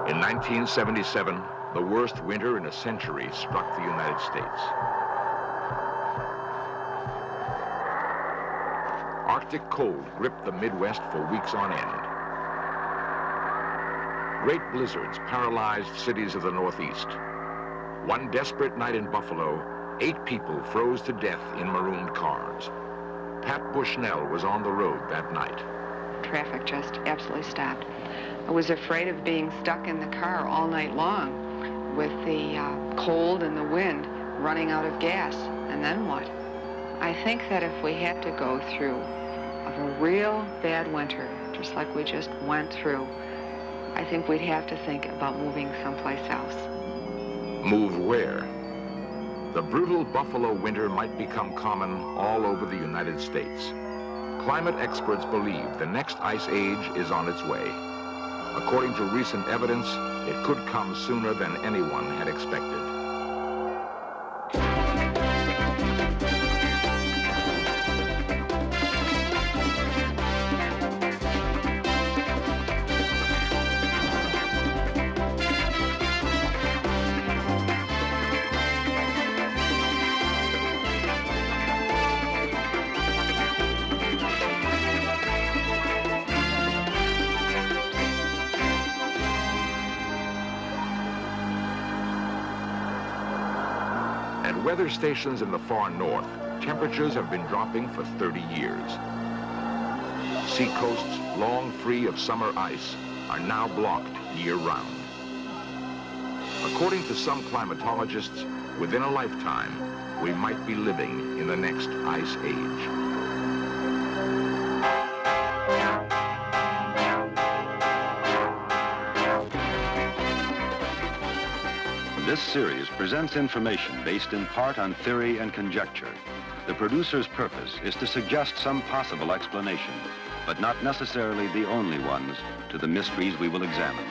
In 1977, the worst winter in a century struck the United States. Arctic cold gripped the Midwest for weeks on end. Great blizzards paralyzed cities of the Northeast. One desperate night in Buffalo, 8 people froze to death in marooned cars. Pat Bushnell was on the road that night. Traffic just absolutely stopped. I was afraid of being stuck in the car all night long with the cold and the wind, running out of gas. And then what? I think that if we had to go through a real bad winter, just like we just went through, I think we'd have to think about moving someplace else. Move where? The brutal Buffalo winter might become common all over the United States. Climate experts believe the next ice age is on its way. According to recent evidence, it could come sooner than anyone had expected. At weather stations in the far north, temperatures have been dropping for 30 years. Seacoasts, long free of summer ice, are now blocked year-round. According to some climatologists, within a lifetime, we might be living in the next ice age. This series presents information based in part on theory and conjecture. The producer's purpose is to suggest some possible explanations, but not necessarily the only ones, to the mysteries we will examine.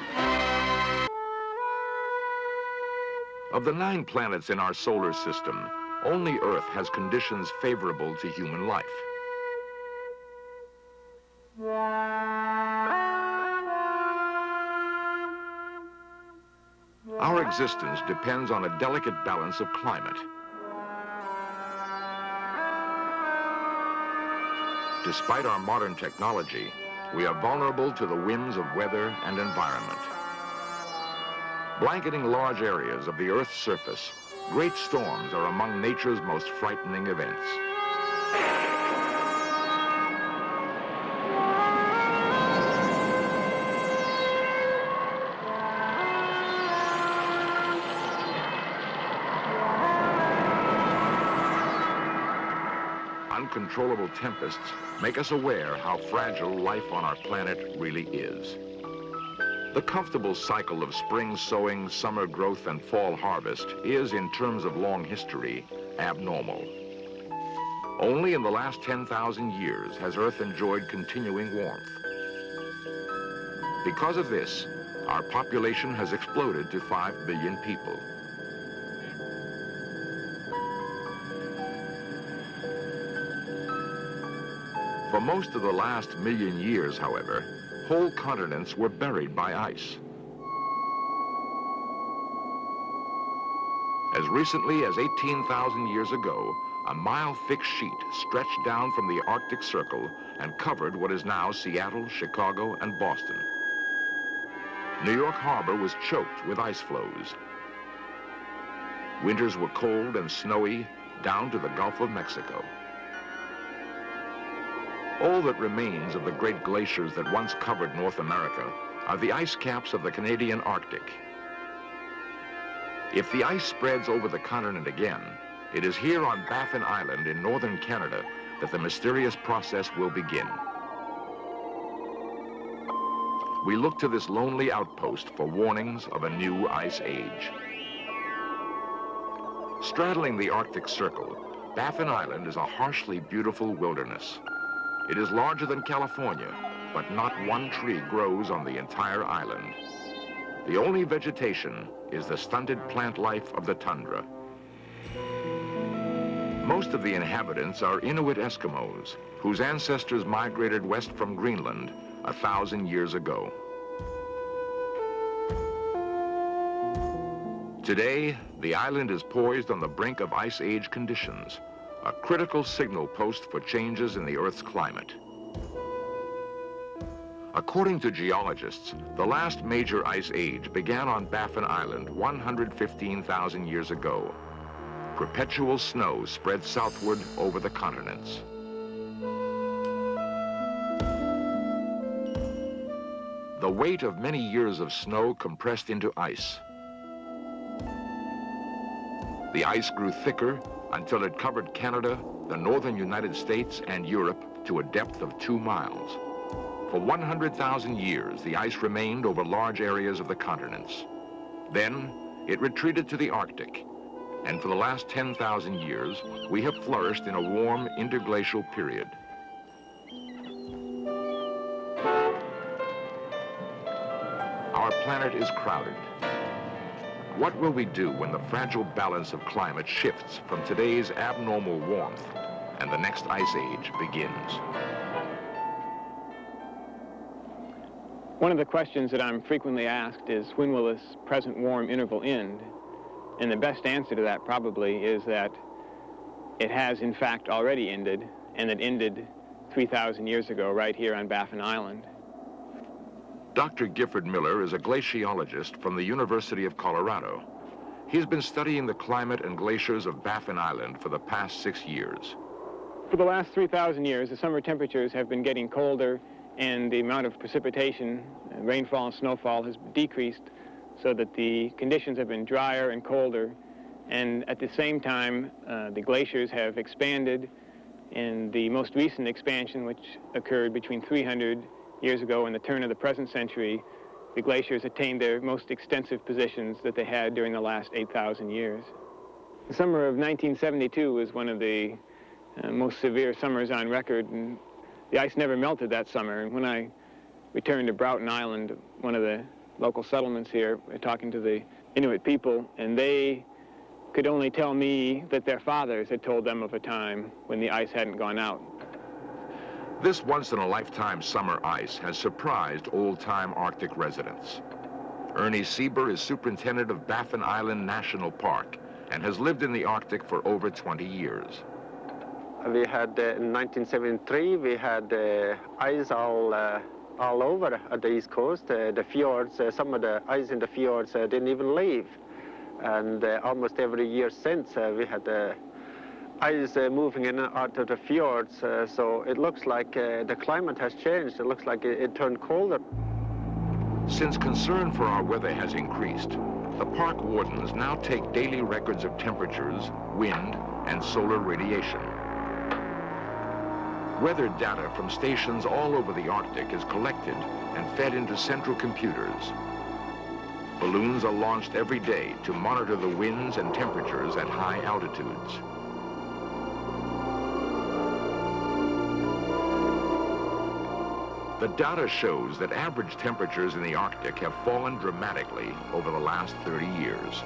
Of the 9 planets in our solar system, only Earth has conditions favorable to human life. Our existence depends on a delicate balance of climate. Despite our modern technology, we are vulnerable to the whims of weather and environment. Blanketing large areas of the Earth's surface, great storms are among nature's most frightening events. Uncontrollable tempests make us aware how fragile life on our planet really is. The comfortable cycle of spring sowing, summer growth, and fall harvest is, in terms of long history, abnormal. Only in the last 10,000 years has Earth enjoyed continuing warmth. Because of this, our population has exploded to 5 billion people. For most of the last million years, however, whole continents were buried by ice. As recently as 18,000 years ago, a mile-thick sheet stretched down from the Arctic Circle and covered what is now Seattle, Chicago, and Boston. New York Harbor was choked with ice floes. Winters were cold and snowy down to the Gulf of Mexico. All that remains of the great glaciers that once covered North America are the ice caps of the Canadian Arctic. If the ice spreads over the continent again, it is here on Baffin Island in northern Canada that the mysterious process will begin. We look to this lonely outpost for warnings of a new ice age. Straddling the Arctic Circle, Baffin Island is a harshly beautiful wilderness. It is larger than California, but not one tree grows on the entire island. The only vegetation is the stunted plant life of the tundra. Most of the inhabitants are Inuit Eskimos, whose ancestors migrated west from Greenland 1,000 years ago. Today, the island is poised on the brink of ice age conditions, a critical signal post for changes in the Earth's climate. According to geologists, the last major ice age began on Baffin Island 115,000 years ago. Perpetual snow spread southward over the continents. The weight of many years of snow compressed into ice. The ice grew thicker until it covered Canada, the northern United States, and Europe to a depth of 2 miles. For 100,000 years, the ice remained over large areas of the continents. Then, it retreated to the Arctic, and for the last 10,000 years, we have flourished in a warm interglacial period. Our planet is crowded. What will we do when the fragile balance of climate shifts from today's abnormal warmth and the next ice age begins? One of the questions that I'm frequently asked is, when will this present warm interval end? And the best answer to that probably is that it has in fact already ended, and it ended 3,000 years ago right here on Baffin Island. Dr. Gifford Miller is a glaciologist from the University of Colorado. He's been studying the climate and glaciers of Baffin Island for the past 6 years. For the last 3,000 years, the summer temperatures have been getting colder, and the amount of precipitation, rainfall and snowfall has decreased, so that the conditions have been drier and colder. And at the same time, the glaciers have expanded. And the most recent expansion, which occurred between 300 years ago and the turn of the present century, the glaciers attained their most extensive positions that they had during the last 8,000 years. The summer of 1972 was one of the most severe summers on record, and the ice never melted that summer. And when I returned to Broughton Island, one of the local settlements here, talking to the Inuit people, and they could only tell me that their fathers had told them of a time when the ice hadn't gone out. This once-in-a-lifetime summer ice has surprised old-time Arctic residents. Ernie Sieber is superintendent of Baffin Island National Park and has lived in the Arctic for over 20 years. We had, in 1973, we had ice all over at the East Coast. The fjords, some of the ice in the fjords didn't even leave. And almost every year since, we had ice moving in and out of the fjords, so it looks like the climate has changed. It looks like it turned colder. Since concern for our weather has increased, the park wardens now take daily records of temperatures, wind, and solar radiation. Weather data from stations all over the Arctic is collected and fed into central computers. Balloons are launched every day to monitor the winds and temperatures at high altitudes. The data shows that average temperatures in the Arctic have fallen dramatically over the last 30 years.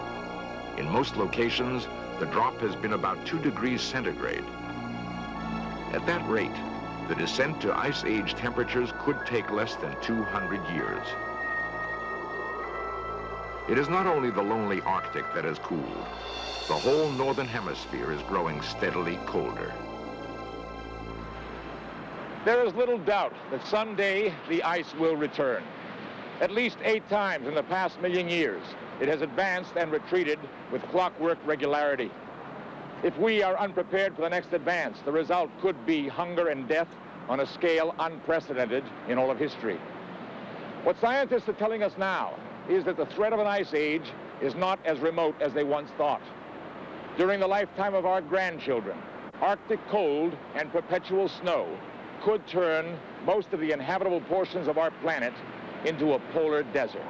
In most locations, the drop has been about 2 degrees centigrade. At that rate, the descent to ice age temperatures could take less than 200 years. It is not only the lonely Arctic that has cooled. The whole northern hemisphere is growing steadily colder. There is little doubt that someday the ice will return. At least 8 times in the past million years, it has advanced and retreated with clockwork regularity. If we are unprepared for the next advance, the result could be hunger and death on a scale unprecedented in all of history. What scientists are telling us now is that the threat of an ice age is not as remote as they once thought. During the lifetime of our grandchildren, Arctic cold and perpetual snow could turn most of the inhabitable portions of our planet into a polar desert.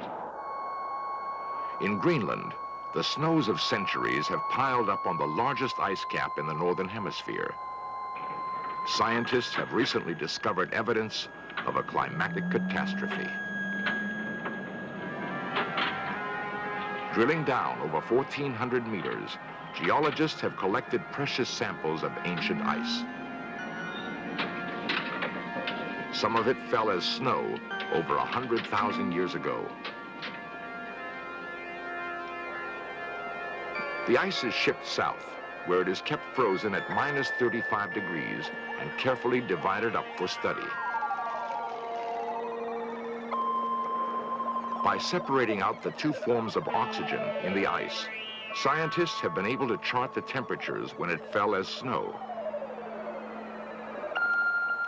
In Greenland, the snows of centuries have piled up on the largest ice cap in the northern hemisphere. Scientists have recently discovered evidence of a climatic catastrophe. Drilling down over 1,400 meters, geologists have collected precious samples of ancient ice. Some of it fell as snow over 100,000 years ago. The ice is shipped south, where it is kept frozen at minus 35 degrees and carefully divided up for study. By separating out the two forms of oxygen in the ice, scientists have been able to chart the temperatures when it fell as snow.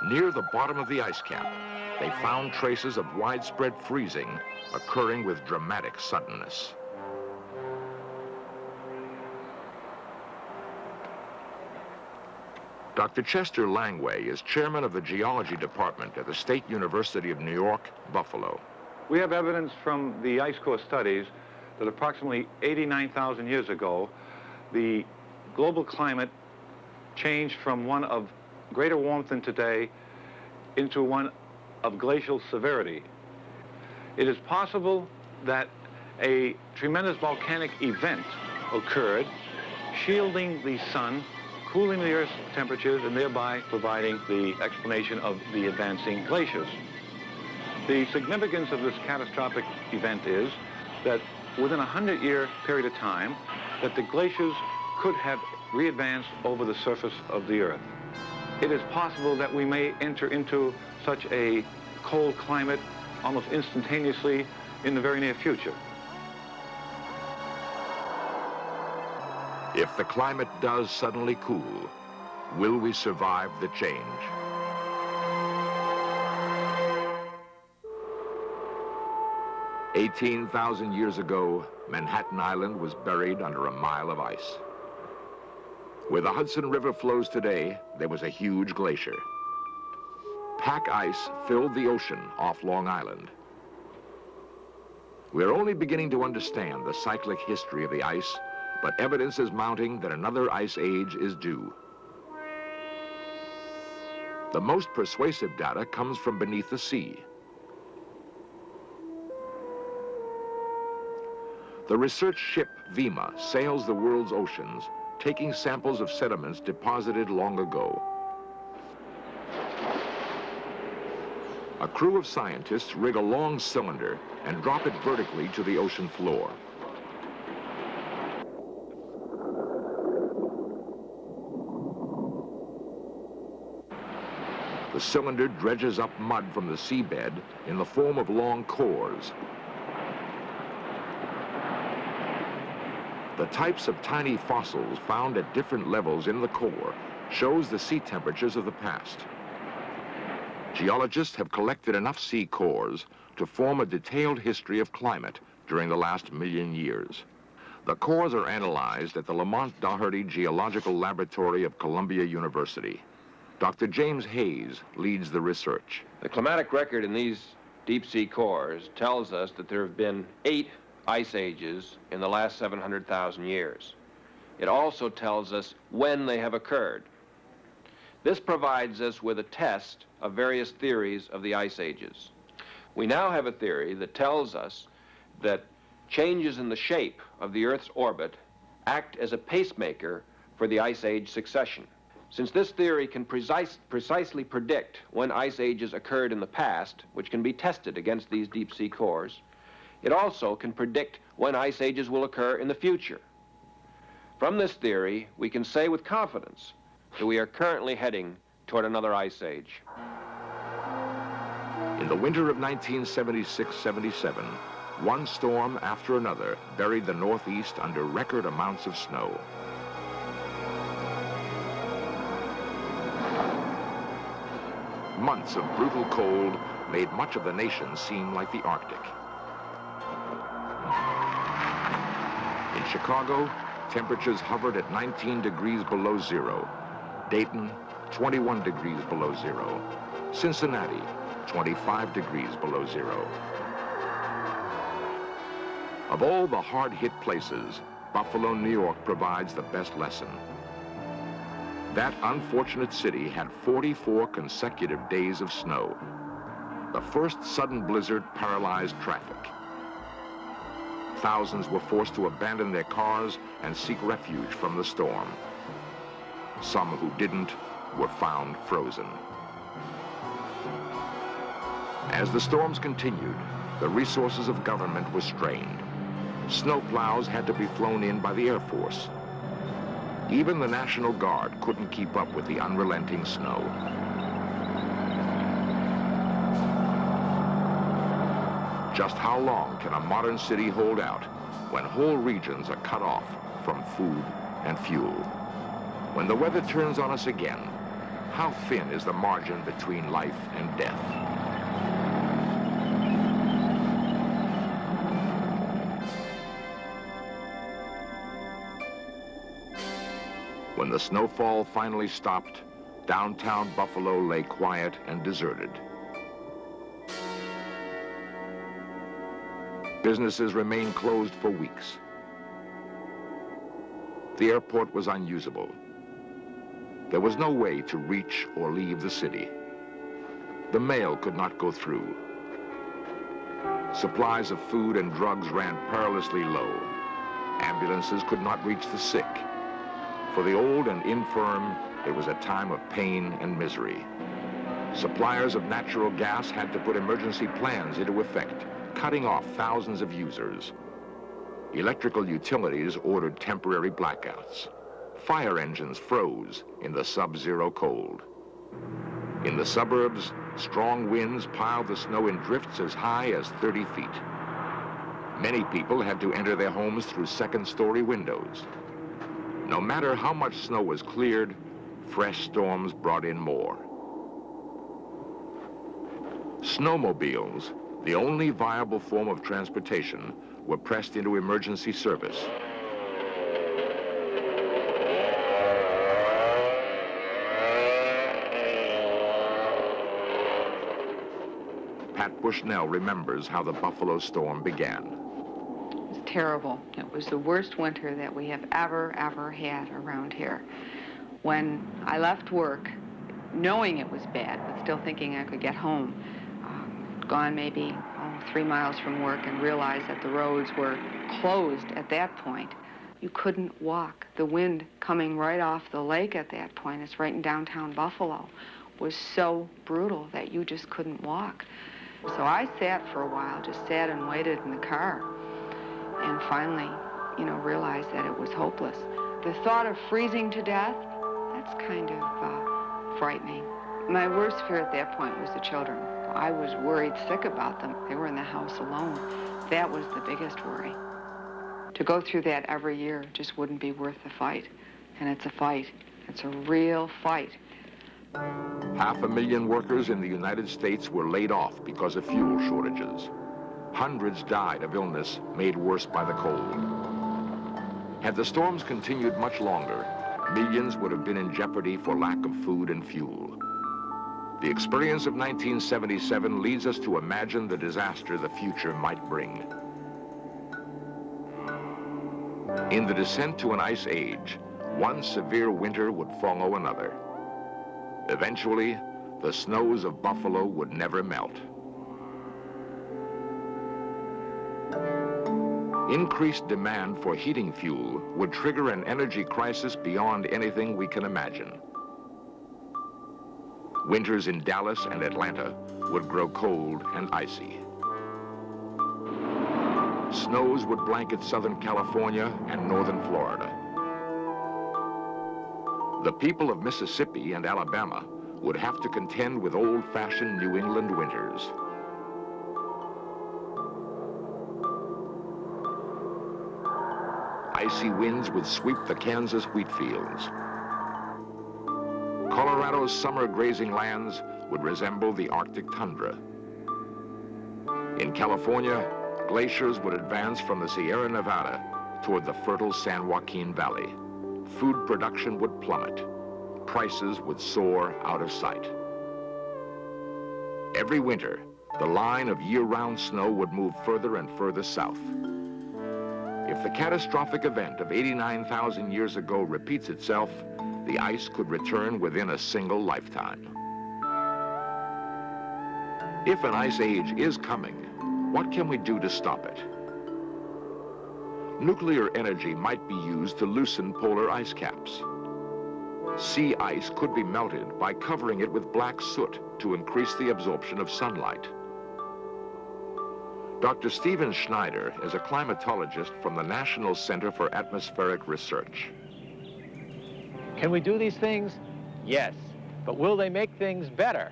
Near the bottom of the ice cap, they found traces of widespread freezing occurring with dramatic suddenness. Dr. Chester Langway is chairman of the geology department at the State University of New York, Buffalo. We have evidence from the ice core studies that approximately 89,000 years ago, the global climate changed from one of greater warmth than today into one of glacial severity. It is possible that a tremendous volcanic event occurred, shielding the sun, cooling the Earth's temperatures, and thereby providing the explanation of the advancing glaciers. The significance of this catastrophic event is that within a 100-year period of time, that the glaciers could have re-advanced over the surface of the Earth. It is possible that we may enter into such a cold climate almost instantaneously in the very near future. If the climate does suddenly cool, will we survive the change? "18,000 years ago, Manhattan Island was buried under a mile of ice. Where the Hudson River flows today, there was a huge glacier. Pack ice filled the ocean off Long Island. We're only beginning to understand the cyclic history of the ice, but evidence is mounting that another ice age is due. The most persuasive data comes from beneath the sea. The research ship Vima sails the world's oceans, taking samples of sediments deposited long ago. A crew of scientists rig a long cylinder and drop it vertically to the ocean floor. The cylinder dredges up mud from the seabed in the form of long cores. The types of tiny fossils found at different levels in the core shows the sea temperatures of the past. Geologists have collected enough sea cores to form a detailed history of climate during the last 1,000,000 years. The cores are analyzed at the Lamont Doherty Geological Laboratory of Columbia University. Dr. James Hayes leads the research. The climatic record in these deep sea cores tells us that there have been 8 ice ages in the last 700,000 years. It also tells us when they have occurred. This provides us with a test of various theories of the ice ages. We now have a theory that tells us that changes in the shape of the Earth's orbit act as a pacemaker for the ice age succession. Since this theory can precisely predict when ice ages occurred in the past, which can be tested against these deep sea cores, it also can predict when ice ages will occur in the future. From this theory, we can say with confidence that we are currently heading toward another ice age. In the winter of 1976-77, one storm after another buried the Northeast under record amounts of snow. Months of brutal cold made much of the nation seem like the Arctic. In Chicago, temperatures hovered at 19 degrees below zero. Dayton, 21 degrees below zero. Cincinnati, 25 degrees below zero. Of all the hard-hit places, Buffalo, New York provides the best lesson. That unfortunate city had 44 consecutive days of snow. The first sudden blizzard paralyzed traffic. Thousands were forced to abandon their cars and seek refuge from the storm. Some who didn't were found frozen. As the storms continued, the resources of government were strained. Snowplows had to be flown in by the Air Force. Even the National Guard couldn't keep up with the unrelenting snow. Just how long can a modern city hold out when whole regions are cut off from food and fuel? When the weather turns on us again, how thin is the margin between life and death? When the snowfall finally stopped, downtown Buffalo lay quiet and deserted. Businesses remained closed for weeks. The airport was unusable. There was no way to reach or leave the city. The mail could not go through. Supplies of food and drugs ran perilously low. Ambulances could not reach the sick. For the old and infirm, it was a time of pain and misery. Suppliers of natural gas had to put emergency plans into effect, cutting off thousands of users. Electrical utilities ordered temporary blackouts. Fire engines froze in the sub-zero cold. In the suburbs, strong winds piled the snow in drifts as high as 30 feet. Many people had to enter their homes through second-story windows. No matter how much snow was cleared, fresh storms brought in more. Snowmobiles, the only viable form of transportation, were pressed into emergency service. Pat Bushnell remembers how the Buffalo storm began. It was terrible. It was the worst winter that we have ever had around here. When I left work, knowing it was bad, but still thinking I could get home, gone maybe 3 miles from work and realized that the roads were closed at that point. You couldn't walk. The wind coming right off the lake at that point, it's right in downtown Buffalo, was so brutal that you just couldn't walk. So I sat for a while, just sat and waited in the car, and finally, realized that it was hopeless. The thought of freezing to death, that's kind of frightening. My worst fear at that point was the children. I was worried sick about them. They were in the house alone. That was the biggest worry. To go through that every year just wouldn't be worth the fight. And it's a fight. It's a real fight. 500,000 workers in the United States were laid off because of fuel shortages. Hundreds died of illness made worse by the cold. Had the storms continued much longer, millions would have been in jeopardy for lack of food and fuel. The experience of 1977 leads us to imagine the disaster the future might bring. In the descent to an ice age, one severe winter would follow another. Eventually, the snows of Buffalo would never melt. Increased demand for heating fuel would trigger an energy crisis beyond anything we can imagine. Winters in Dallas and Atlanta would grow cold and icy. Snows would blanket Southern California and northern Florida. The people of Mississippi and Alabama would have to contend with old-fashioned New England winters. Icy winds would sweep the Kansas wheat fields. Colorado's summer grazing lands would resemble the Arctic tundra. In California, glaciers would advance from the Sierra Nevada toward the fertile San Joaquin Valley. Food production would plummet. Prices would soar out of sight. Every winter, the line of year-round snow would move further and further south. If the catastrophic event of 89,000 years ago repeats itself, the ice could return within a single lifetime. If an ice age is coming, what can we do to stop it? Nuclear energy might be used to loosen polar ice caps. Sea ice could be melted by covering it with black soot to increase the absorption of sunlight. Dr. Stephen Schneider is a climatologist from the National Center for Atmospheric Research. Can we do these things? Yes. But will they make things better?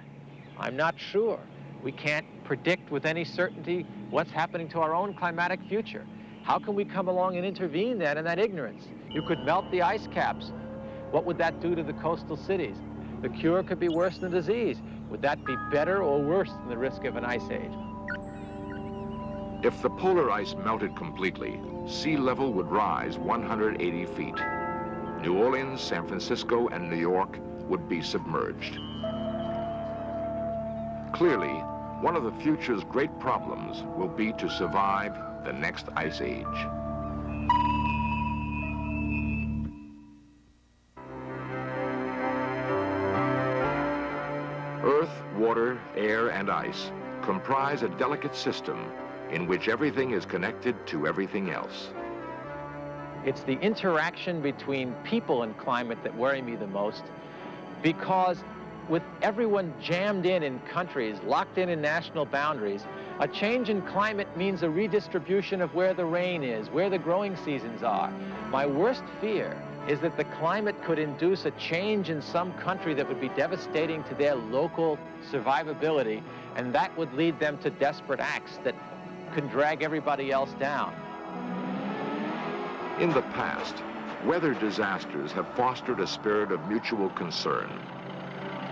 I'm not sure. We can't predict with any certainty what's happening to our own climatic future. How can we come along and intervene then in that ignorance? You could melt the ice caps. What would that do to the coastal cities? The cure could be worse than the disease. Would that be better or worse than the risk of an ice age? If the polar ice melted completely, sea level would rise 180 feet. New Orleans, San Francisco, and New York would be submerged. Clearly, one of the future's great problems will be to survive the next ice age. Earth, water, air, and ice comprise a delicate system in which everything is connected to everything else. It's the interaction between people and climate that worry me the most, because with everyone jammed in countries, locked in national boundaries, a change in climate means a redistribution of where the rain is, where the growing seasons are. My worst fear is that the climate could induce a change in some country that would be devastating to their local survivability, and that would lead them to desperate acts that could drag everybody else down. In the past, weather disasters have fostered a spirit of mutual concern.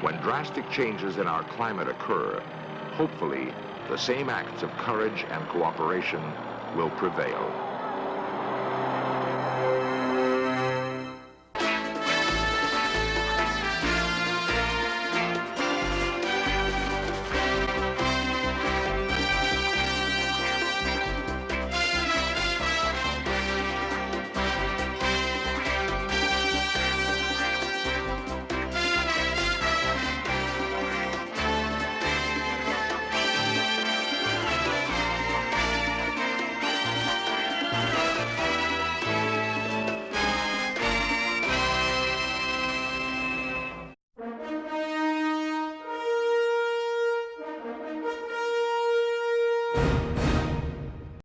When drastic changes in our climate occur, hopefully, the same acts of courage and cooperation will prevail.